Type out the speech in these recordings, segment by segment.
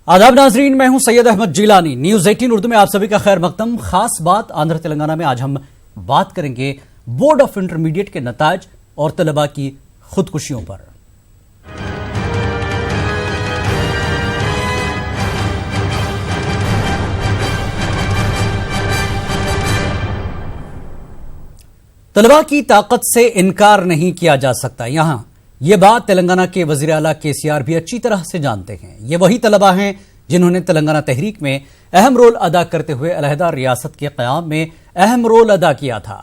आदाब नाजरीन, मैं हूं सैयद अहमद जिलानी। न्यूज 18 उर्दू में आप सभी का खैर मकदम। खास बात आंध्र तेलंगाना में आज हम बात करेंगे बोर्ड ऑफ इंटरमीडिएट के नताज और तलबा की खुदकुशियों पर। तलबा की ताकत से इनकार नहीं किया जा सकता। यहां यह बात तेलंगाना के वजीर आला केसीआर भी अच्छी तरह से जानते हैं। ये वही तलबा हैं जिन्होंने तेलंगाना तहरीक में अहम रोल अदा करते हुए अलहदा रियासत के क़याम में अहम रोल अदा किया था।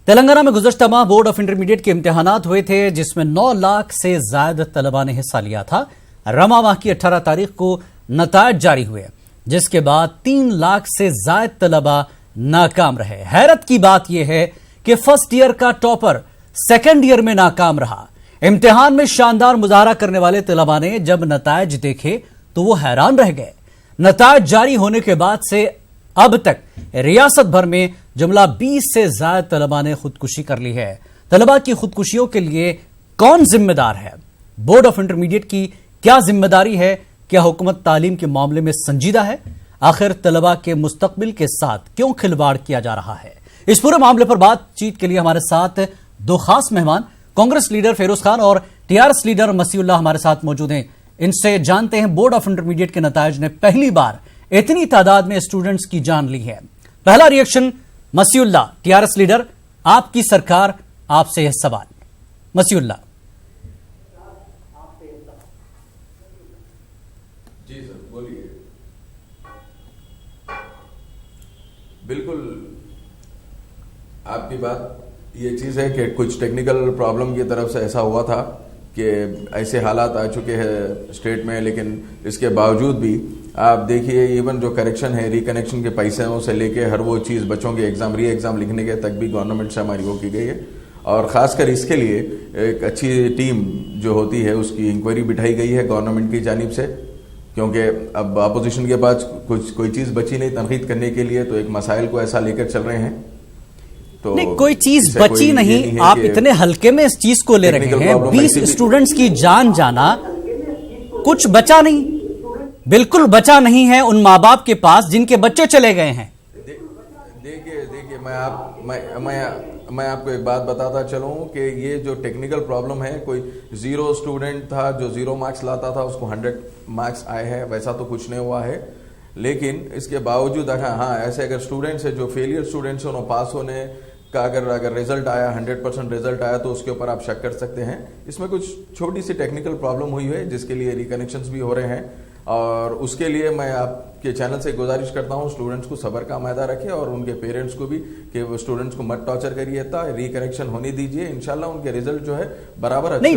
तेलंगाना में गुज़श्ता माह बोर्ड ऑफ इंटरमीडिएट के इम्तिहानात हुए थे, जिसमें 9 लाख से ज्यादा तलबा ने हिस्सा लिया था। रमा माह की 18 तारीख को नताज जारी हुए, जिसके बाद 3 लाख से ज्यादा तलबा नाकाम रहे। हैरत की बात यह है कि फर्स्ट ईयर का टॉपर सेकेंड ईयर में नाकाम रहा। इम्तिहान में शानदार मुजाहरा करने वाले तलबा ने जब नताज देखे तो वो हैरान रह गए। नताज जारी होने के बाद से अब तक रियासत भर में जुमला 20 से ज्यादा तलबा ने खुदकुशी कर ली है। तलबा की खुदकुशियों के लिए कौन जिम्मेदार है? बोर्ड ऑफ इंटरमीडिएट की क्या जिम्मेदारी है? क्या हुकूमत तालीम के मामले में संजीदा है? आखिर तलबा के मुस्तकबिल के साथ क्यों खिलवाड़ किया जा रहा है? इस पूरे मामले पर बातचीत के लिए हमारे साथ दो खास मेहमान कांग्रेस लीडर फेरोज खान और टीआरएस लीडर मसीउल्लाह हमारे साथ मौजूद हैं। इनसे जानते हैं बोर्ड ऑफ इंटरमीडिएट के नताज ने पहली बार इतनी तादाद में स्टूडेंट्स की जान ली है। पहला रिएक्शन मसीउल्लाह, टीआरएस लीडर, आपकी सरकार, आपसे यह सवाल। मसीउल्लाह जी सर, बोलिए। बिल्कुल आपकी बात ये चीज़ है कि कुछ टेक्निकल प्रॉब्लम की तरफ से ऐसा हुआ था कि ऐसे हालात आ चुके हैं स्टेट में, लेकिन इसके बावजूद भी आप देखिए इवन जो करेक्शन है, रिकनेक्शन के पैसों से लेके हर वो चीज़ बच्चों के एग्ज़ाम री एग्ज़ाम लिखने के तक भी गवर्नमेंट से हमारी वो की गई है। और ख़ासकर इसके लिए एक अच्छी टीम जो होती है उसकी इंक्वायरी बिठाई गई है गवर्नमेंट की जानिब से, क्योंकि अब अपोजिशन के पास कोई चीज़ बची नहीं तनकीद करने के लिए, तो एक मसाइल को ऐसा लेकर चल रहे हैं। तो नहीं, कोई चीज बची नहीं। आप इतने हल्के में इस चीज को ले रहे हैं। 20 स्टूडेंट्स की जान जाना, कुछ बचा नहीं, बिल्कुल बचा नहीं है उन माँ बाप के पास जिनके बच्चे चले गए हैं। देखिए मैं आपको एक बात बताता चलूं कि ये जो टेक्निकल प्रॉब्लम है, कोई 0 स्टूडेंट था जो 0 मार्क्स लाता था, उसको 100 मार्क्स आए हैं, वैसा तो कुछ नहीं हुआ है। लेकिन इसके बावजूद हाँ ऐसे अगर स्टूडेंट्स है जो फेलियर स्टूडेंट्स हैं, उन्होंने पास होने का अगर रिजल्ट आया 100% रिजल्ट आया तो उसके ऊपर आप शक कर सकते हैं। इसमें कुछ छोटी सी टेक्निकल प्रॉब्लम हुई है जिसके लिए रिकनेक्शंस भी हो रहे हैं, और उसके लिए मैं आपके चैनल से गुजारिश करता हूं स्टूडेंट्स को सब्र का मायदा रखें और उनके पेरेंट्स को भी कि वो स्टूडेंट्स को मत टॉर्चर करिए, रिकनेक्शन होने दीजिए। इंशाल्लाह उनके रिजल्ट जो है बराबर नहीं।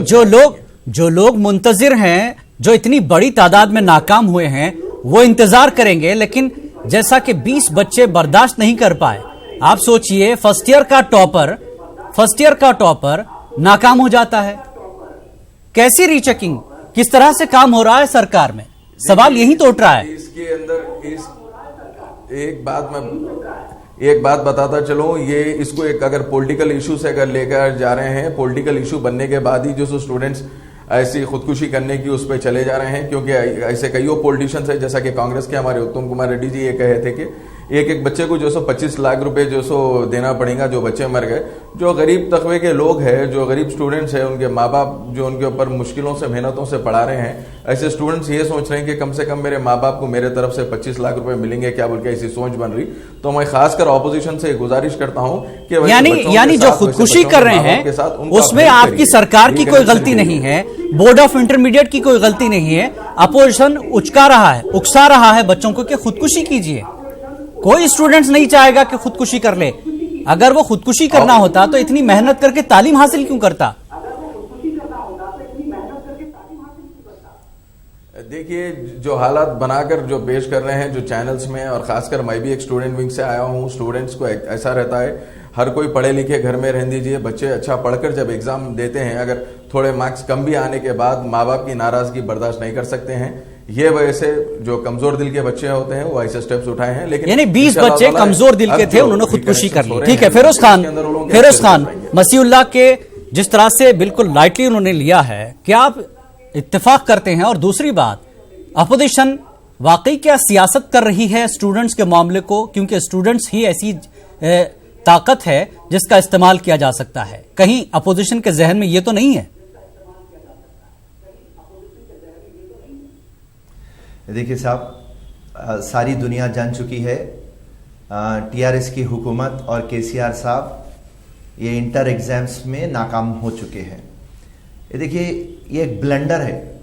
जो लोग मुंतजिर हैं, जो इतनी बड़ी तादाद में नाकाम हुए हैं, वो इंतजार करेंगे, लेकिन जैसा कि 20 बच्चे बर्दाश्त नहीं कर पाए। आप सोचिए, फर्स्ट ईयर का टॉपर नाकाम हो जाता है। कैसी रीचेकिंग, किस तरह से काम हो रहा है सरकार में? सवाल यही तो उठ रहा है। इसके अंदर एक बात बताता चलो, ये इसको एक अगर पॉलिटिकल इशू से अगर लेकर जा रहे हैं, पॉलिटिकल इशू बनने के बाद ही जो स्टूडेंट्स ऐसी खुदकुशी करने की उस पर चले जा रहे हैं, क्योंकि ऐसे कई पॉलिटिशियंस है, जैसा कि कांग्रेस के हमारे उत्तम कुमार रेड्डी जी ये कहे थे कि एक बच्चे को 25 लाख रुपए देना पड़ेगा जो बच्चे मर गए। जो गरीब तबके के लोग हैं, जो गरीब स्टूडेंट्स हैं, उनके माँ बाप जो उनके ऊपर मुश्किलों से मेहनतों से पढ़ा रहे हैं, ऐसे स्टूडेंट्स ये सोच रहे हैं कि कम से कम मेरे माँ बाप को मेरे तरफ से 25 लाख रुपए मिलेंगे क्या, बोल के ऐसी सोच बन रही। तो मैं खासकर ऑपोजिशन से गुजारिश करता हूँ कि यानी जो खुदकुशी कर रहे हैं उसमें आपकी सरकार की कोई गलती नहीं है, बोर्ड ऑफ इंटरमीडिएट की कोई गलती नहीं है। अपोजिशन उकसा रहा है बच्चों को कि खुदकुशी कीजिए। कोई स्टूडेंट्स नहीं चाहेगा कि खुदकुशी कर ले। अगर वो खुदकुशी करना होता तो इतनी मेहनत करके तालीम हासिल क्यों करता? देखिए, जो हालात बनाकर जो पेश कर रहे हैं जो चैनल्स में, और खासकर मैं भी एक स्टूडेंट विंग से आया हूँ। स्टूडेंट्स को ऐसा रहता है, हर कोई पढ़े लिखे घर में रहने दीजिए, बच्चे अच्छा पढ़कर जब एग्जाम देते हैं, अगर थोड़े मार्क्स कम भी आने के बाद माँ बाप की नाराजगी बर्दाश्त नहीं कर सकते हैं। ये वजह से जो कमजोर दिल के बच्चे होते हैं वो ऐसे स्टेप्स उठाए हैं। लेकिन यानी 20 बच्चे कमजोर दिल के थे, उन्होंने खुदकुशी कर ली। ठीक है, फेरोज खान, मसीउल्लाह के जिस तरह से बिल्कुल लाइटली उन्होंने लिया है, क्या आप इत्तेफाक करते हैं? और दूसरी बात, अपोजिशन वाकई क्या सियासत कर रही है स्टूडेंट्स के मामले को, क्योंकि स्टूडेंट्स ही ऐसी ताकत है जिसका इस्तेमाल किया जा सकता है। कहीं अपोजिशन के जहन में ये तो नहीं है? देखिए साहब, सारी दुनिया जान चुकी है टीआरएस की हुकूमत और केसीआर साहब ये इंटर एग्जाम्स में नाकाम हो चुके हैं। ये देखिए, ये एक ब्लंडर है,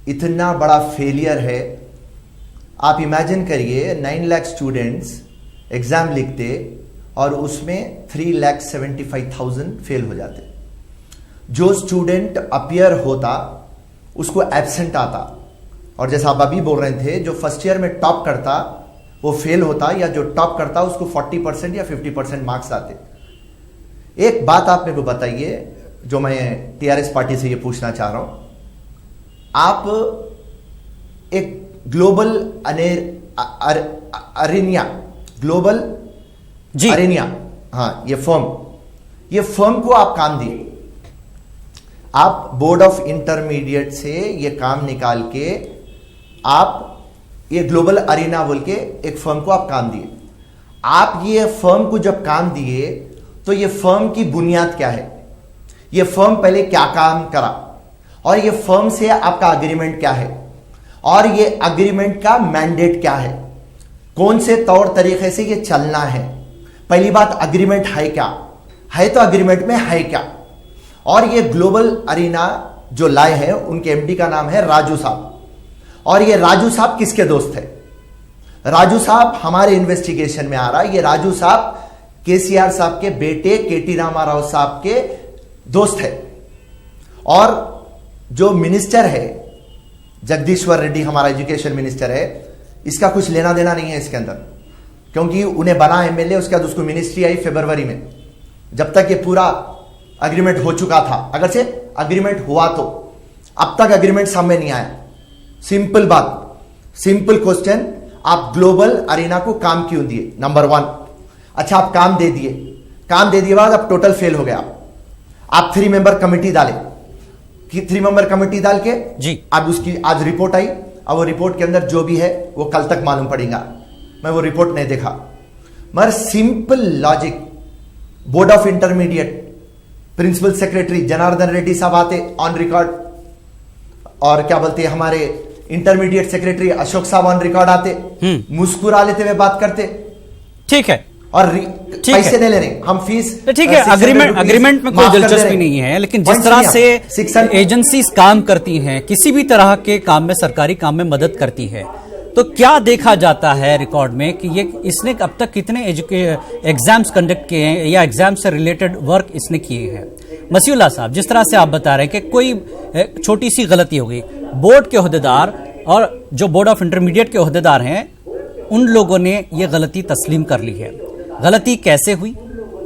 इतना बड़ा फेलियर है। आप इमेजिन करिए 9 लाख स्टूडेंट्स एग्जाम लिखते और उसमें 3,75,000 फेल हो जाते। जो स्टूडेंट अपीयर होता उसको एब्सेंट आता, और जैसा आप अभी बोल रहे थे, जो फर्स्ट ईयर में टॉप करता वो फेल होता, या जो टॉप करता उसको 40% या 50% मार्क्स आते। एक बात आप मेरे को बताइए जो मैं टीआरएस पार्टी से ये पूछना चाह रहा हूं, आप एक ग्लोबल अरेनिया, ग्लोबल अरेनिया, हाँ, ये फर्म को आप काम दिए, आप बोर्ड ऑफ इंटरमीडिएट से ये काम निकाल के आप ये ग्लोबल अरेना बोल के एक फर्म को आप काम दिए। आप ये फर्म को जब काम दिए तो ये फर्म की बुनियाद क्या है, ये फर्म पहले क्या काम करा, और ये फर्म से आपका अग्रीमेंट क्या है, और ये अग्रीमेंट का मैंडेट क्या है, कौन से तौर तरीके से ये चलना है। पहली बात, अग्रीमेंट है क्या है, तो अग्रीमेंट में है क्या। और ये ग्लोबल अरेना जो लाए हैं उनके एमडी का नाम है राजू साहब, और ये राजू साहब किसके दोस्त है? राजू साहब हमारे इन्वेस्टिगेशन में आ रहा है, ये राजू साहब केसीआर साहब के बेटे केटी रामाराव साहब के दोस्त है। और जो मिनिस्टर है जगदीश्वर रेड्डी, हमारा एजुकेशन मिनिस्टर है, इसका कुछ लेना देना नहीं है इसके अंदर, क्योंकि उन्हें बना एमएलए, उसके बाद उसको मिनिस्ट्री आई फरवरी में। जब तक ये पूरा अग्रीमेंट हो चुका था, अगर से अग्रीमेंट हुआ तो अब तक अग्रीमेंट सामने नहीं आया। सिंपल बात, सिंपल क्वेश्चन, आप ग्लोबल अरेना को काम क्यों दिए? नंबर 1, अच्छा आप काम दे दिए, काम दे दिए बाद आप टोटल फेल हो गया, आप 3 मेंबर कमेटी डाले, 3 मेंबर कमेटी डाल के जी अब उसकी आज रिपोर्ट आई, अब वो रिपोर्ट के अंदर जो भी है वो कल तक मालूम पड़ेगा। मैं वो रिपोर्ट नहीं देखा, मगर simple logic, board of intermediate principal secretary Janardhan Reddy साहब आते ऑन रिकॉर्ड, और क्या बोलते हैं हमारे इंटरमीडिएट सेक्रेटरी अशोक साहब ऑन रिकॉर्ड आते, मुस्कुरा लेते हुए बात करते, ठीक है, और पैसे नहीं ले रहे हम फीस, ठीक है, अग्रीमेंट में कोई दिलचस्पी नहीं है। लेकिन जिस तरह से एजेंसीज काम करती हैं, किसी भी तरह के काम में, सरकारी काम में मदद करती है, तो क्या देखा जाता है रिकॉर्ड में कि ये इसने अब तक कितने एग्जाम्स कंडक्ट किए हैं या एग्जाम से रिलेटेड वर्क इसने किए हैं? मसीउल्लाह साहब, जिस तरह से आप बता रहे हैं कि कोई छोटी सी गलती हो गई, बोर्ड के ओहदेदार और जो बोर्ड ऑफ इंटरमीडिएट के ओहदेदार हैं उन लोगों ने ये गलती तस्लीम कर ली है। गलती कैसे हुई,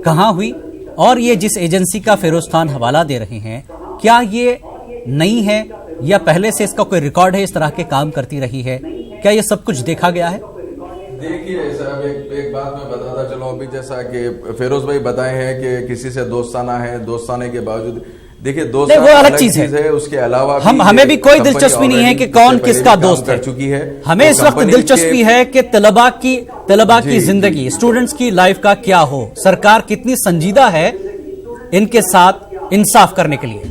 कहाँ हुई, और ये जिस एजेंसी का फिरोज खान हवाला दे रहे हैं, क्या ये नई है या पहले से इसका कोई रिकॉर्ड है, इस तरह के काम करती रही है? क्या ये सब कुछ देखा गया है? देखिए साहब, एक बात मैं बताता चलो, अभी जैसा कि फिरोज भाई बताए हैं कि किसी से दोस्ताना है, दोस्ताने के बावजूद, देखिए दोस्त वो अलग चीज है, उसके अलावा हमें भी कोई दिलचस्पी नहीं है कि कौन किसका दोस्त है। चुकी है, हमें इस वक्त दिलचस्पी है कि तलबा की जिंदगी, स्टूडेंट्स की लाइफ का क्या हो, सरकार कितनी संजीदा है इनके साथ इंसाफ करने के लिए।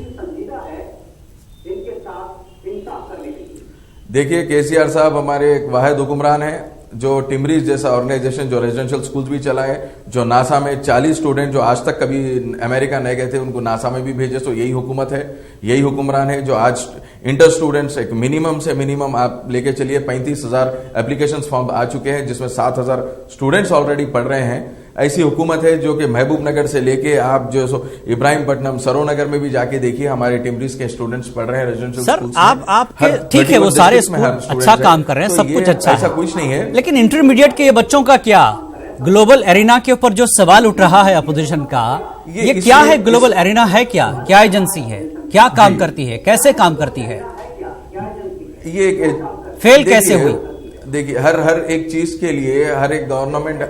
देखिए केसीआर साहब हमारे एक वाहिद हुक्मरान हैं जो टिमरीज जैसा ऑर्गेनाइजेशन जो रेजिडेंशियल स्कूल्स भी चलाए, जो नासा में 40 स्टूडेंट जो आज तक कभी अमेरिका नहीं गए थे उनको नासा में भी भेजे, तो यही हुकूमत है, यही हुक्मरान है जो आज इंटर स्टूडेंट्स एक मिनिमम से मिनिमम आप लेके चलिए 35,000 एप्लीकेशन फॉर्म आ चुके हैं, जिसमें 7,000 स्टूडेंट्स ऑलरेडी पढ़ रहे हैं। ऐसी हुकूमत है जो कि महबूब नगर से लेके आप जो सो इब्राहिमपट्टनम, सरोनगर में भी जाके देखिए हमारे टिमरीज के स्टूडेंट्स पढ़ रहे हैं रेजिडेंशियल स्कूल्स में। आप ठीक है, वो सारे स्कूल अच्छा काम कर रहे हैं, सब कुछ अच्छा है, ऐसा कुछ नहीं है। लेकिन इंटरमीडिएट के ये बच्चों का क्या? ग्लोबल एरिना के ऊपर जो सवाल उठ रहा है अपोजिशन का, ये क्या है? ग्लोबल एरिना है क्या एजेंसी है, क्या काम करती है, कैसे काम करती है, ये फेल कैसे हुई? देखिए हर एक चीज के लिए हर एक गवर्नमेंट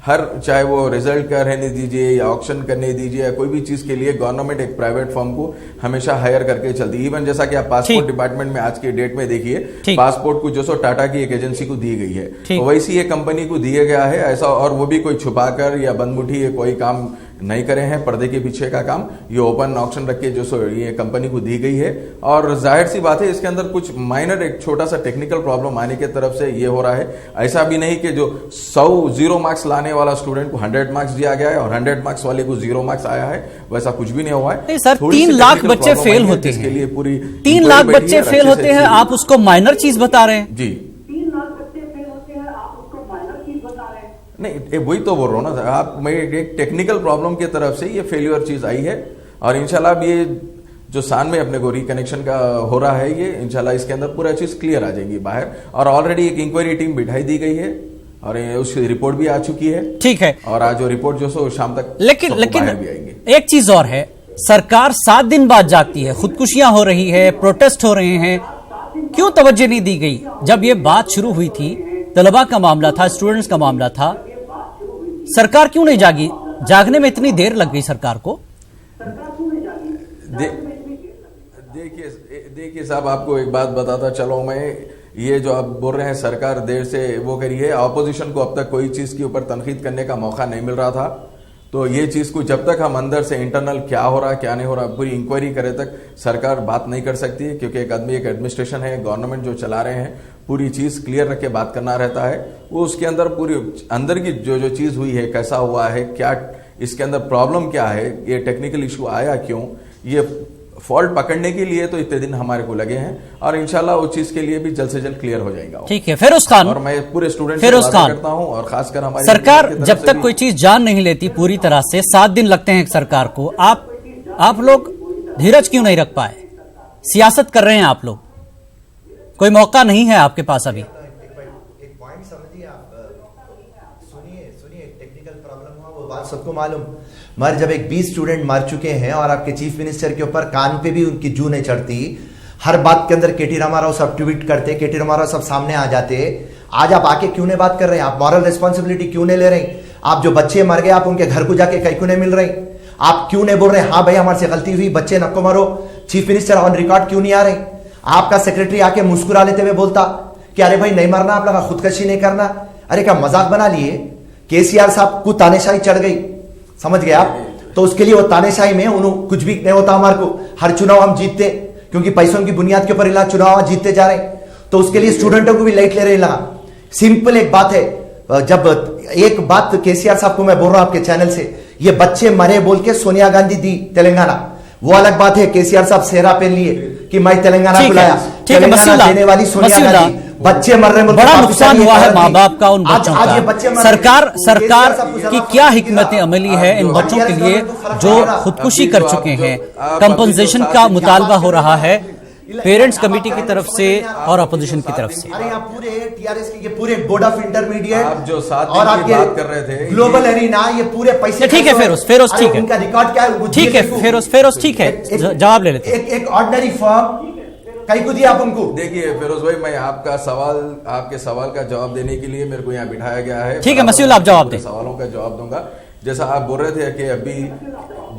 हर चाहे वो रिजल्ट का रहने दीजिए या ऑक्शन करने दीजिए या कोई भी चीज के लिए गवर्नमेंट एक प्राइवेट फर्म को हमेशा हायर करके चलती है। इवन जैसा कि आप पासपोर्ट डिपार्टमेंट में आज के डेट में देखिए, पासपोर्ट को जो सो टाटा की एक एजेंसी को दी गई है, तो वैसी ये कंपनी को दिया गया है ऐसा, और वो भी कोई छुपाकर या बंदमुठी ये कोई काम नहीं करे हैं, पर्दे के पीछे का काम, ये ओपन ऑक्शन रख के जो सो ये कंपनी को दी गई है। और जाहिर सी बात है इसके अंदर कुछ माइनर एक छोटा सा टेक्निकल प्रॉब्लम आने की तरफ से ये हो रहा है। ऐसा भी नहीं कि जो 100 0 मार्क्स लाने वाला स्टूडेंट को 100 मार्क्स दिया गया है और 100 मार्क्स वाले को 0 मार्क्स आया है, वैसा कुछ भी नहीं हुआ है। सर 3 लाख बच्चे फेल होते हैं, इसके लिए पूरी 3 लाख बच्चे फेल होते हैं, आप उसको माइनर चीज बता रहे हैं? जी, नहीं वही तो बोल रहा हूं ना आप, मैं एक टेक्निकल प्रॉब्लम की तरफ से ये फेल्यूर चीज आई है। और इंशाल्लाह ये जो सान में अपने को रिकनेक्शन का हो रहा है, ये इंशाल्लाह इसके अंदर पूरा चीज क्लियर आ जाएगी बाहर। और ऑलरेडी एक इंक्वायरी टीम बिठाई दी गई है और उसकी रिपोर्ट भी आ चुकी है। ठीक है, और आज जो रिपोर्ट जो सो शाम तक लेकिन भी आएंगे। एक चीज और है, सरकार 7 दिन बाद जागती है, खुदकुशियां हो रही है, प्रोटेस्ट हो रहे हैं, क्यों तवज्जो नहीं दी गई? जब ये बात शुरू हुई थी, तलबा का मामला था, स्टूडेंट्स का मामला था, सरकार क्यों नहीं जागी? जागने में इतनी देर लग गई सरकार को। देखिए साहब, आपको एक बात बताता चलो मैं, ये जो आप बोल रहे हैं सरकार देर से वो करी है, ऑपोजिशन को अब तक कोई चीज के ऊपर तनकीद करने का मौका नहीं मिल रहा था। तो ये चीज को जब तक हम अंदर से इंटरनल क्या हो रहा है क्या नहीं हो रहा पूरी इंक्वायरी करे तक सरकार बात नहीं कर सकती है, क्योंकि एक आदमी एक एडमिनिस्ट्रेशन है, गवर्नमेंट जो चला रहे हैं, पूरी चीज क्लियर रख के बात करना रहता है। वो उसके अंदर पूरी अंदर की जो चीज हुई है, कैसा हुआ है, क्या इसके अंदर प्रॉब्लम क्या है, ये टेक्निकल इशू आया क्यों, ये फॉल्ट पकड़ने के लिए तो इतने दिन हमारे को लगे हैं और इंशाल्लाह उस चीज के लिए भी जल्द से जल्द क्लियर हो जाएगा। ठीक है फिरोज खान, और मैं पूरे स्टूडेंट से बात करता हूं और खासकर हमारी सरकार जब तक कोई चीज जान नहीं लेती पूरी तरह से, 7 दिन लगते हैं सरकार को, आप लोग धीरज क्यों नहीं रख पाए? सियासत कर रहे हैं आप लोग, कोई मौका नहीं है आपके पास अभी। एक पॉइंट समझिए आप, सुनिए टेक्निकल प्रॉब्लम हुआ वो बात सबको मालूम, मगर जब एक 20 स्टूडेंट मर चुके हैं और आपके चीफ मिनिस्टर के ऊपर कान पे भी उनकी जू नहीं चढ़ती, हर बात के अंदर केटी रामाराव सब ट्वीट करते, केटी रामाराव सब सामने आ जाते, आज आप आके क्यों नहीं बात कर रहे हैं? आप मॉरल रिस्पॉन्सिबिलिटी क्यों नहीं ले रहे? आप जो बच्चे मर गए आप उनके घर को जाके कहीं क्यों नहीं मिल रहे? आप क्यों नहीं बोल रहे हाँ भाई हमारे से गलती हुई, बच्चे नको मारो? चीफ मिनिस्टर ऑन रिकॉर्ड क्यों नहीं आ रहे? आपका सेक्रेटरी आके मुस्कुरा लेते हुए बोलता कि अरे भाई नहीं मरना, आप लोग खुदकशी नहीं करना। अरे क्या मजाक बना लिए? केसीआर साहब को तानेशाही चढ़ गई, समझ गए आप? तो उसके लिए वो तानेशाही में उन्होंने कुछ भी नहीं होता, हमारे को हर चुनाव हम जीतते क्योंकि पैसों की बुनियाद के ऊपर इलाज चुनाव जीतते जा रहे, तो उसके लिए स्टूडेंटों को भी लाइट ले रहे लगा। सिंपल एक बात है, जब एक बात केसीआर साहब को मैं बोल रहा हूं आपके चैनल से, ये बच्चे मरे बोल के सोनिया गांधी दी तेलंगाना, वो अलग बात है। केसीआर साहब सेहरा पहन लिए कि मैं तेलंगाना बुलाया, तेलंगाना देने वाली सोनिया गांधी, बच्चे मर रहे, बड़ा नुकसान हुआ है माँ बाप का उन बच्चों का। सरकार की क्या हिकमत अमली है इन बच्चों के लिए जो खुदकुशी कर चुके हैं? कंपनसेशन का मुतालबा हो रहा है पेरेंट्स कमेटी की तरफ से और अपोजिशन की तरफ से। अरे यहाँ पूरे टीआरएस के पूरे बोर्ड ऑफ इंटरमीडिएट आप जो साथ और आपके बात कर रहे थे ग्लोबल एरिना, ये पूरे पैसे, ठीक है फेरोज ठीक है, उनका रिकॉर्ड क्या है? ठीक है फेरोज ठीक है, जवाब ले लेते। एक ऑर्डिनरी फॉर्म कहीं को दिया आप उनको? देखिए फिरोज भाई, मैं आपके सवाल का जवाब देने के लिए मेरे को यहाँ बिठाया गया है। ठीक है मसीउल्लाह, आप जवाब दें। सवालों का जवाब दूंगा। जैसा आप बोल रहे थे कि अभी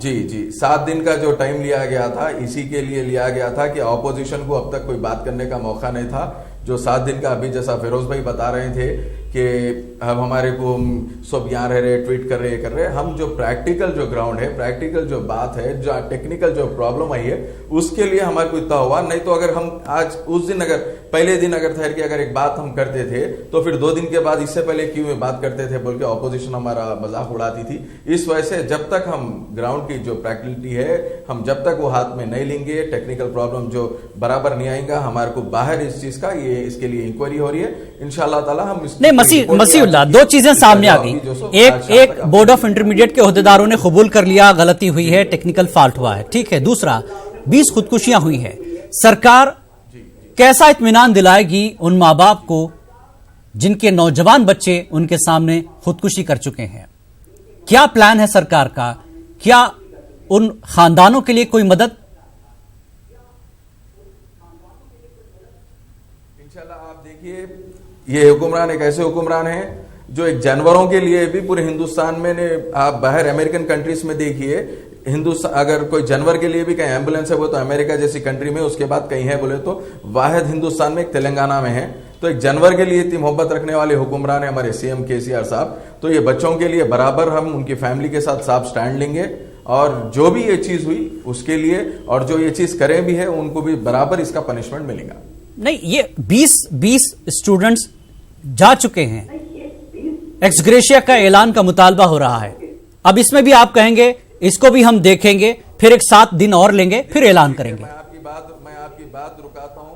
जी 7 दिन का जो टाइम लिया गया था, इसी के लिए लिया गया था कि ऑपोजिशन को अब तक कोई बात करने का मौका नहीं था। जो 7 दिन का अभी जैसा फिरोज भाई बता रहे थे कि अब हमारे को सब यहाँ रह रहे, ट्वीट कर रहे, हम जो प्रैक्टिकल जो ग्राउंड है, प्रैक्टिकल जो बात है, जो टेक्निकल जो प्रॉब्लम आई है, उसके लिए हमारे को इतना हुआ। नहीं तो अगर हम आज उस दिन अगर पहले दिन अगर ठहर के अगर एक बात हम करते थे तो फिर 2 दिन के बाद इससे पहले क्यों में बात करते थे बोल के ऑपोजिशन हमारा मजाक उड़ाती थी। इस वजह से जब तक हम ग्राउंड की जो प्रैक्टिकलिटी है, हम जब तक वो हाथ में नहीं लेंगे, टेक्निकल प्रॉब्लम जो बराबर नहीं आएगा, हमारे को बाहर इस चीज का ये इसके लिए इंक्वायरी हो रही है। इंशाल्लाह ताला हम मसीउल्लाह, 2 चीजें सामने आ गई। एक बोर्ड ऑफ इंटरमीडिएट के ओहदेदारों ने कबूल कर लिया गलती हुई है, टेक्निकल फॉल्ट हुआ है, ठीक है। दूसरा 20 खुदकुशियां हुई है, सरकार कैसा इत्मीनान दिलाएगी उन माँ बाप को जिनके नौजवान बच्चे उनके सामने खुदकुशी कर चुके हैं? क्या प्लान है सरकार का? क्या उन खानदानों के लिए कोई मदद? इंशाल्लाह आप देखिए, ये हुक्मरान एक ऐसे हुक्मरान है जो एक जानवरों के लिए भी पूरे हिंदुस्तान में ने, आप बाहर अमेरिकन कंट्रीज में देखिए, हिंदुस्तान अगर कोई जानवर के लिए भी कहीं एम्बुलेंस है वो तो अमेरिका जैसी कंट्री में, उसके बाद कहीं है बोले तो वाहिद हिंदुस्तान में एक तेलंगाना में है। तो एक जानवर के लिए इतनी मोहब्बत रखने वाले हुक्मरान है हमारे सीएम केसीआर साहब। तो ये बच्चों के लिए बराबर हम उनकी फैमिली के साथ साफ स्टैंड लेंगे, और जो भी ये चीज हुई उसके लिए, और जो ये चीज करे भी है उनको भी बराबर इसका पनिशमेंट मिलेगा। नहीं, ये 20 स्टूडेंट्स जा चुके हैं, एक्सग्रेशिया का ऐलान का मुतालबा हो रहा है। अब इसमें भी आप कहेंगे इसको भी हम देखेंगे, फिर एक 7 दिन और लेंगे, फिर ऐलान करेंगे। मैं आपकी बात रुकाता हूं,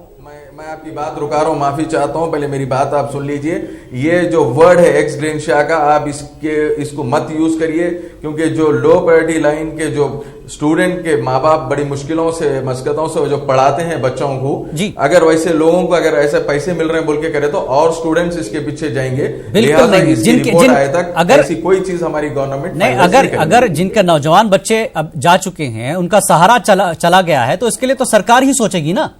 मैं आपकी बात रुका रहा हूं, माफी चाहता हूं, पहले मेरी बात आप सुन लीजिए। ये जो वर्ड है एक्स ग्रेशिया का, आप इसको मत यूज करिए, क्योंकि जो लो प्रायोरिटी लाइन के जो स्टूडेंट के माँ बाप बड़ी मुश्किलों से मशक्कतों से जो पढ़ाते हैं बच्चों को, अगर वैसे लोगों को अगर ऐसे पैसे मिल रहे हैं बोल के करे तो और स्टूडेंट्स इसके पीछे जाएंगे। बिल्कुल नहीं, रिपोर्ट आए तक अगर ऐसी कोई चीज हमारी गवर्नमेंट नहीं, अगर जिनके नौजवान बच्चे अब जा चुके हैं, उनका सहारा चला गया है, तो इसके लिए तो सरकार ही सोचेगी ना।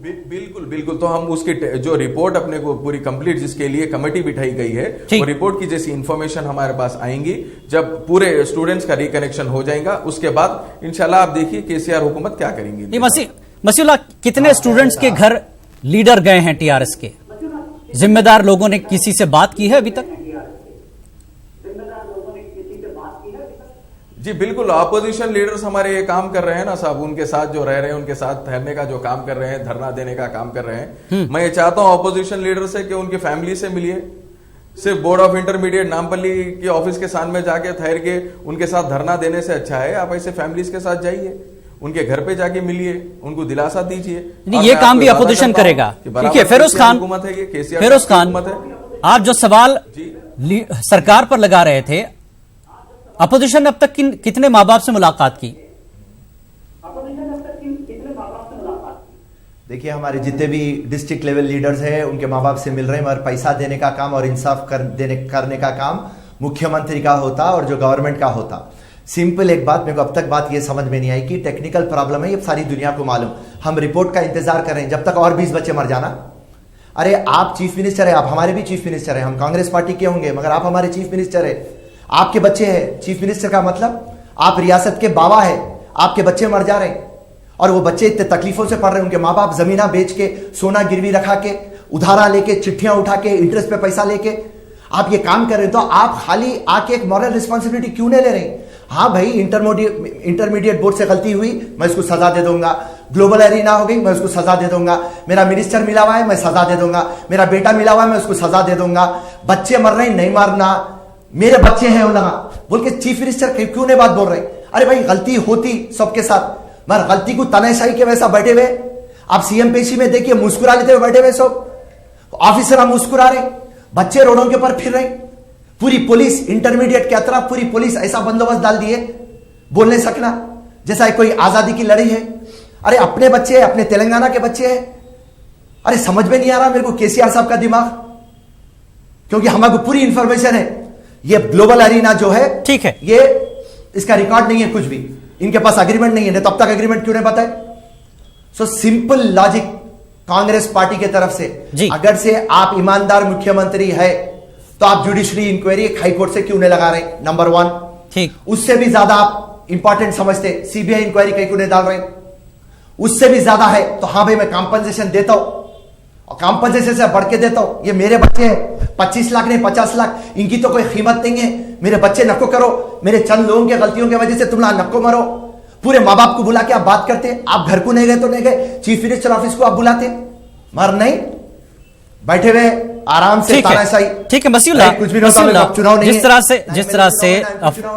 बिल्कुल। तो हम उसकी जो रिपोर्ट अपने को पूरी कंप्लीट, जिसके लिए कमेटी बिठाई गई है, वो रिपोर्ट की जैसी इंफॉर्मेशन हमारे पास आएंगी, जब पूरे स्टूडेंट्स का रिकनेक्शन हो जाएगा, उसके बाद इंशाल्लाह आप देखिए केसीआर हुकूमत क्या करेंगी। मसीउल्लाह, कितने स्टूडेंट्स के घर लीडर गए हैं टीआरएस के? जिम्मेदार लोगों ने किसी से बात की है अभी तक? जी बिल्कुल, ऑपोजिशन लीडर्स हमारे ये काम कर रहे हैं ना साहब, उनके साथ जो रह रहे हैं, उनके साथ ठहरने का जो काम कर रहे हैं, धरना देने का काम कर रहे हैं। मैं ये चाहता हूं ऑपोजिशन लीडर से कि उनकी फैमिली से मिलिए, सिर्फ बोर्ड ऑफ इंटरमीडिएट नामपल्ली के ऑफिस के सामने जाके ठहर के उनके साथ धरना देने से अच्छा है आप ऐसे फैमिलीज के साथ जाइए, उनके घर पे जाके मिलिए, उनको दिलासा दीजिए। ये काम भी अपोजिशन करेगा। देखिए फिरोज खान, आप जो सवाल सरकार पर लगा रहे थे, अपोजिशन ने अब तक कितने माँ बाप से मुलाकात की? देखिए, हमारे जितने भी डिस्ट्रिक्ट लेवल लीडर्स हैं उनके माँ बाप से मिल रहे हैं, मगर पैसा देने का काम और इंसाफ करने का काम मुख्यमंत्री का होता और जो गवर्नमेंट का होता। सिंपल एक बात, मेरे को अब तक बात ये समझ में नहीं आई कि टेक्निकल प्रॉब्लम है, ये सारी दुनिया को मालूम। हम रिपोर्ट का इंतजार कर रहे हैं, जब तक और 20 बच्चे मर जाना। अरे आप चीफ मिनिस्टर है, आप हमारे भी चीफ मिनिस्टर है, हम कांग्रेस पार्टी के होंगे मगर आप हमारे चीफ मिनिस्टर है, आपके बच्चे हैं। चीफ मिनिस्टर का मतलब आप रियासत के बाबा है, आपके बच्चे मर जा रहे हैं और वो बच्चे इतने तकलीफों से पढ़ रहे हैं। उनके माँ बाप जमीना बेच के, सोना गिरवी रखा के, उधारा लेके, चिट्ठियां उठा के, इंटरेस्ट पे पैसा लेके आप ये काम कर रहे हैं। तो आप खाली आके एक मॉरल रिस्पॉन्सिबिलिटी क्यों नहीं ले रहे? हाँ भाई, इंटरमीडिएट बोर्ड से गलती हुई, मैं इसको सजा दे दूंगा। ग्लोबल एरिना हो गई, मैं उसको सजा दे दूंगा। मेरा मिनिस्टर मिला हुआ है, मैं सजा दे दूंगा। मेरा बेटा मिला हुआ है, मैं उसको सजा दे दूंगा। बच्चे मर रहे हैं, नहीं मारना, मेरे बच्चे हैं उनका बोल के चीफ मिनिस्टर क्यों नहीं बात बोल रहे? अरे भाई, गलती होती सबके साथ, मगर गलती को तनाशाही के वैसा बैठे हुए आप सीएम पेशी में देखिए, मुस्कुरा लेते हुए बैठे हुए सब ऑफिसर, हम मुस्कुरा रहे, बच्चे रोडों के ऊपर फिर रहे, पूरी पुलिस इंटरमीडिएट के अतराफ पूरी पुलिस ऐसा बंदोबस्त डाल दिए, बोल नहीं सकना जैसा कोई आजादी की लड़ाई है। अरे अपने बच्चे, अपने तेलंगाना के बच्चे हैं। अरे समझ में नहीं आ रहा मेरे को केसीआर साहब का दिमाग, क्योंकि हमारे पूरी इंफॉर्मेशन है। ये ग्लोबल एरिना जो है, ठीक है, ये इसका रिकॉर्ड नहीं है कुछ भी, इनके पास एग्रीमेंट नहीं है, तो अब तक एग्रीमेंट क्यों नहीं बताए? So simple logic Congress party के तरफ से, अगर से आप ईमानदार मुख्यमंत्री है तो आप जुडिशरी इंक्वायरी हाई कोर्ट से क्यों नहीं लगा रहे? नंबर 1। ठीक, उससे भी ज्यादा आप इंपॉर्टेंट समझते सीबीआई इंक्वायरी क्यों नहीं डाल रहे? उससे भी ज्यादा है तो हाँ भाई, मैं कॉम्पनसेशन देता हूं और कॉम्पनसेशन से बढ़ के देता हूं। ये मेरे बच्चे हैं, 25 लाख नहीं 50 लाख, इनकी तो कोई कीमत नहीं है। मेरे बच्चे नको करो, मेरे चंद लोगों की गलतियों की वजह से तुम लोग नको मरो। पूरे माँ बाप को बुला के आप बात करते, आप घर को नहीं गए तो नहीं गए, चीफ मिनिस्टर ऑफिस को आप बुलाते, मर नहीं बैठे हुए आराम से तानाशाही। ठीक है मसीउल्लाह, जिस तरह से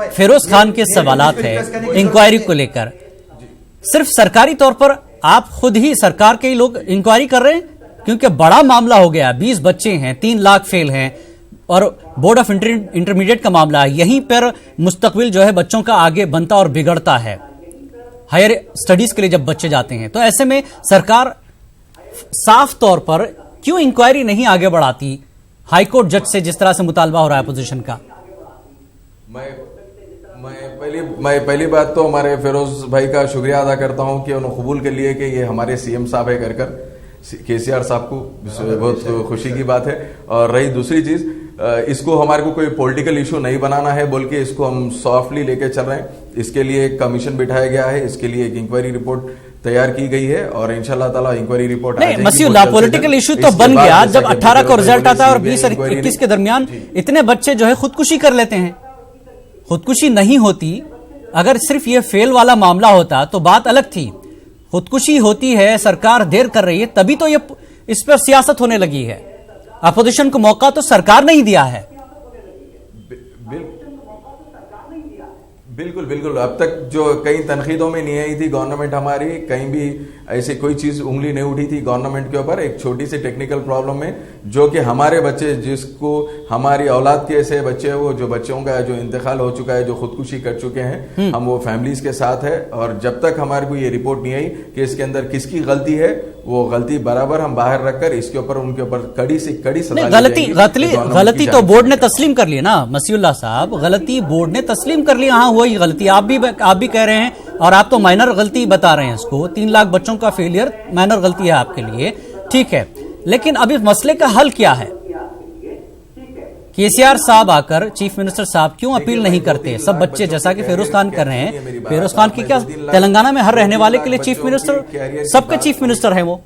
फिरोज खान के सवालात है इंक्वायरी को लेकर, सिर्फ सरकारी तौर पर आप खुद ही सरकार के ही लोग इंक्वायरी कर रहे हैं, क्योंकि बड़ा मामला हो गया, 20 बच्चे हैं, 3 लाख फेल हैं और बोर्ड ऑफ इंटरमीडिएट का मामला है। यहीं पर मुस्तकबिल जो है बच्चों का आगे बनता और बिगड़ता है हायर स्टडीज के लिए जब बच्चे जाते हैं। तो ऐसे में सरकार साफ तौर पर क्यों इंक्वायरी नहीं आगे बढ़ाती हाईकोर्ट जज से, जिस तरह से मुतालबा हो रहा है अपोजिशन का? मैं पहली बात तो हमारे फिरोज भाई का शुक्रिया अदा करता हूं कि उन्होंने कबूल कर लिए कि ये हमारे सीएम साहब है कर। केसीआर साहब को बहुत खुशी की बात है। और रही दूसरी चीज, इसको हमारे को कोई पॉलिटिकल इशू नहीं बनाना है बोल के इसको हम सॉफ्टली लेके चल रहे हैं। इसके लिए एक कमीशन बिठाया गया है, इसके लिए एक इंक्वायरी रिपोर्ट तैयार की गई है और इंशाल्लाह ताला इंक्वायरी रिपोर्ट नहीं मसीहुल्लाह, पॉलिटिकल इशू तो बन गया जब 18 का रिजल्ट आता है और 20 और 21 के दरमियान इतने बच्चे जो है खुदकुशी कर लेते हैं। खुदकुशी नहीं होती, अगर सिर्फ ये फेल वाला मामला होता तो बात अलग थी। खुदकुशी होती है, सरकार देर कर रही है, तभी तो ये इस पर सियासत होने लगी है। अपोजिशन को मौका तो सरकार ने ही दिया है। बिल्कुल बिल्कुल, अब तक जो कई तनकीदों में नहीं आई थी गवर्नमेंट हमारी, कहीं भी ऐसी कोई चीज उंगली नहीं उठी थी गवर्नमेंट के ऊपर। एक छोटी सी टेक्निकल प्रॉब्लम में जो कि हमारे बच्चे, जिसको हमारी औलाद के ऐसे बच्चे हैं, वो जो बच्चों का जो इंतकाल हो चुका है, जो खुदकुशी कर चुके हैं, हम वो फैमिलीज के साथ है। और जब तक हमारे को ये रिपोर्ट नहीं आई कि इसके अंदर किसकी गलती है, वो गलती बराबर हम बाहर रखकर इसके ऊपर उनके ऊपर कड़ी से कड़ी सजा गलती तो बोर्ड ने तस्लीम कर ली ना मसीहुल्लाह साहब, गलती बोर्ड ने तस्लीम कर ली। हाँ वही गलती आप भी कह रहे हैं और आप तो माइनर गलती बता रहे हैं इसको। 3 लाख बच्चों का फेलियर माइनर गलती है आपके लिए, ठीक है, लेकिन अब इस मसले का हल क्या है? केसीआर साहब आकर चीफ मिनिस्टर साहब क्यों अपील नहीं करते? सब बच्चे जैसा कि फिरोज खान कर रहे हैं, फिरोज खान की क्या तेलंगाना में हर रहने वाले के लिए चीफ मिनिस्टर, सबके चीफ मिनिस्टर है, वो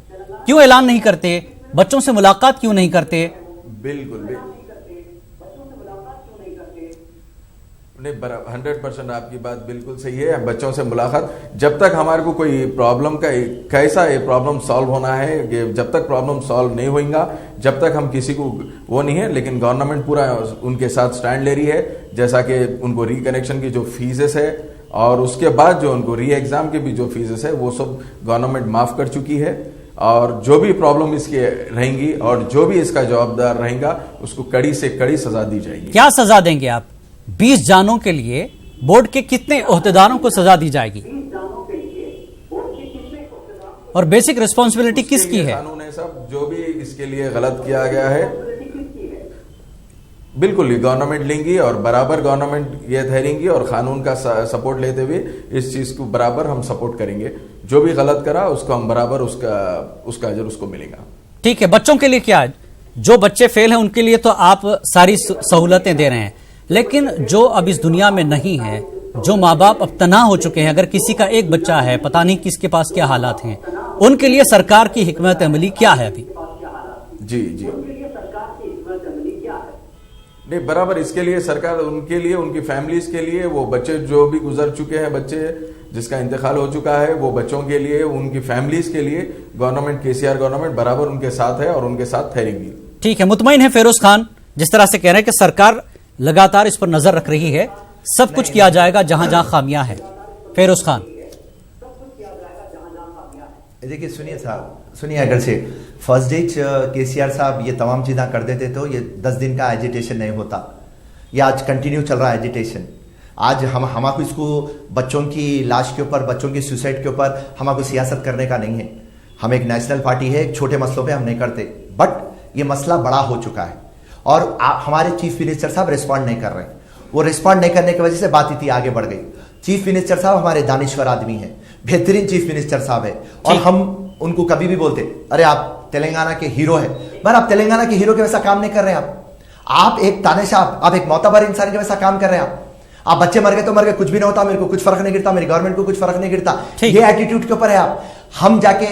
क्यों ऐलान नहीं करते? बच्चों से मुलाकात क्यों नहीं करते? बिल्कुल 100% आपकी बात बिल्कुल सही है। बच्चों से मुलाकात, जब तक हमारे को कोई प्रॉब्लम का कैसा ये प्रॉब्लम सॉल्व होना है, जब तक प्रॉब्लम सॉल्व नहीं होगा, जब तक हम किसी को वो नहीं है। लेकिन गवर्नमेंट पूरा उनके साथ स्टैंड ले रही है, जैसा कि उनको रिकनेक्शन की जो फीसेस है और उसके बाद जो उनको री एग्जाम की भी जो फीसेस है, वो सब गवर्नमेंट माफ कर चुकी है। और जो भी प्रॉब्लम इसके रहेंगी और जो भी इसका जवाबदार रहेगा, उसको कड़ी से कड़ी सजा दी जाएगी। क्या सजा देंगे आप? 20 जानों के लिए बोर्ड के कितने ओहदेदारों को सजा दी जाएगी और बेसिक रिस्पॉन्सिबिलिटी किसकी है? कानून है सब, जो भी इसके लिए गलत किया गया है बिल्कुल गवर्नमेंट लेंगी और बराबर गवर्नमेंट ये ठहरेंगी और कानून का सपोर्ट लेते हुए इस चीज को बराबर हम सपोर्ट करेंगे। जो भी गलत करा उसको हम बराबर उसका अजर उसको मिलेगा। ठीक है, बच्चों के लिए क्या? जो बच्चे फेल हैं उनके लिए तो आप सारी सहूलतें दे रहे हैं, लेकिन जो अब इस दुनिया में नहीं है, जो माँ बाप अब तनाह हो चुके हैं, अगर किसी का एक बच्चा है, पता नहीं किसके पास क्या हालात हैं, उनके लिए सरकार की हिकमत अमली क्या है अभी? जी नहीं, बराबर इसके लिए सरकार उनके लिए, उनकी फैमिलीज के लिए, वो बच्चे जो भी गुजर चुके हैं, बच्चे जिसका इंतकाल हो चुका है, वो बच्चों के लिए, उनकी फैमिलीज के लिए गवर्नमेंट, केसीआर गवर्नमेंट बराबर उनके साथ है और उनके साथ ठहरेंगी। ठीक है, मुतमईन है फिरोज खान जिस तरह से कह रहे हैं कि सरकार लगातार इस पर नजर रख रही है, सब कुछ किया जाएगा जहां जहां खामियां हैं। फिरोज खान देखिए, सुनिए साहब, सुनिए, अगर से फर्स्ट डे केसीआर साहब ये तमाम चीज़ें कर देते तो ये 10 दिन का एजिटेशन नहीं होता। ये आज कंटिन्यू चल रहा है एजिटेशन। आज हमको इसको बच्चों की लाश के ऊपर, बच्चों की सुसाइड के ऊपर हमको सियासत करने का नहीं है। हम एक नेशनल पार्टी है, एक छोटे मसलों पे हम नहीं करते, बट ये मसला बड़ा हो चुका है और हमारे चीफ मिनिस्टर साहब रिस्पॉन्ड नहीं कर रहे हैं। वो रिस्पॉन्ड नहीं करने की वजह से बात इतनी आगे बढ़ गई। चीफ मिनिस्टर साहब हमारे दानिश्वर आदमी हैं, बेहतरीन चीफ मिनिस्टर साहब है और हम उनको कभी भी बोलते अरे आप तेलंगाना के हीरो है, पर आप तेलंगाना के हीरो के वैसा काम नहीं कर रहे हैं। आप एक तानेशाह, आप एक मोतबर इंसान के वैसा काम कर रहे हैं। आप बच्चे मर गए तो मर गए, कुछ भी नहीं होता, मेरे को कुछ फर्क नहीं गिरता, मेरी गवर्नमेंट को कुछ फर्क नहीं गिरता। ये एटीट्यूड के ऊपर है आप। हम जाके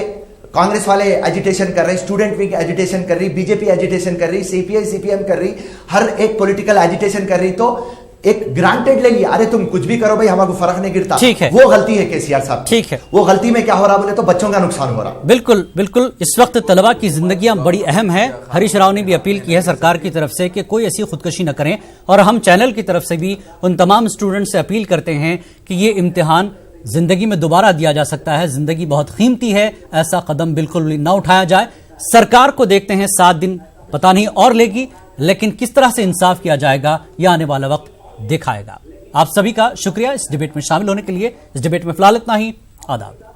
कांग्रेस वाले एजिटेशन कर रहे हैं, स्टूडेंट विंग एजिटेशन कर रही, बीजेपी एजिटेशन कर रही, सीपीआई सीपीएम कर रही, हर एक पॉलिटिकल एजिटेशन कर रही, तो एक ग्रांटेड ले लिया, अरे तुम कुछ भी करो भाई, हमको फर्क नहीं गिरता। ठीक है, वो गलती है केसीआर साहब। ठीक है, वो गलती में क्या हो रहा बोले तो बच्चों का नुकसान हो रहा। बिल्कुल बिल्कुल, इस वक्त तलबा की जिंदगियां बड़ी अहम है। हरीश राव ने भी अपील की है सरकार की तरफ से कि कोई ऐसी खुदकशी न करें, और हम चैनल की तरफ से भी उन तमाम स्टूडेंट से अपील करते हैं कि ये इम्तिहान जिंदगी में दोबारा दिया जा सकता है, जिंदगी बहुत कीमती है, ऐसा कदम बिल्कुल भी ना उठाया जाए। सरकार को देखते हैं 7 दिन पता नहीं और लेगी, लेकिन किस तरह से इंसाफ किया जाएगा यह आने वाला वक्त दिखाएगा। आप सभी का शुक्रिया इस डिबेट में शामिल होने के लिए। इस डिबेट में फिलहाल इतना ही। आदाब।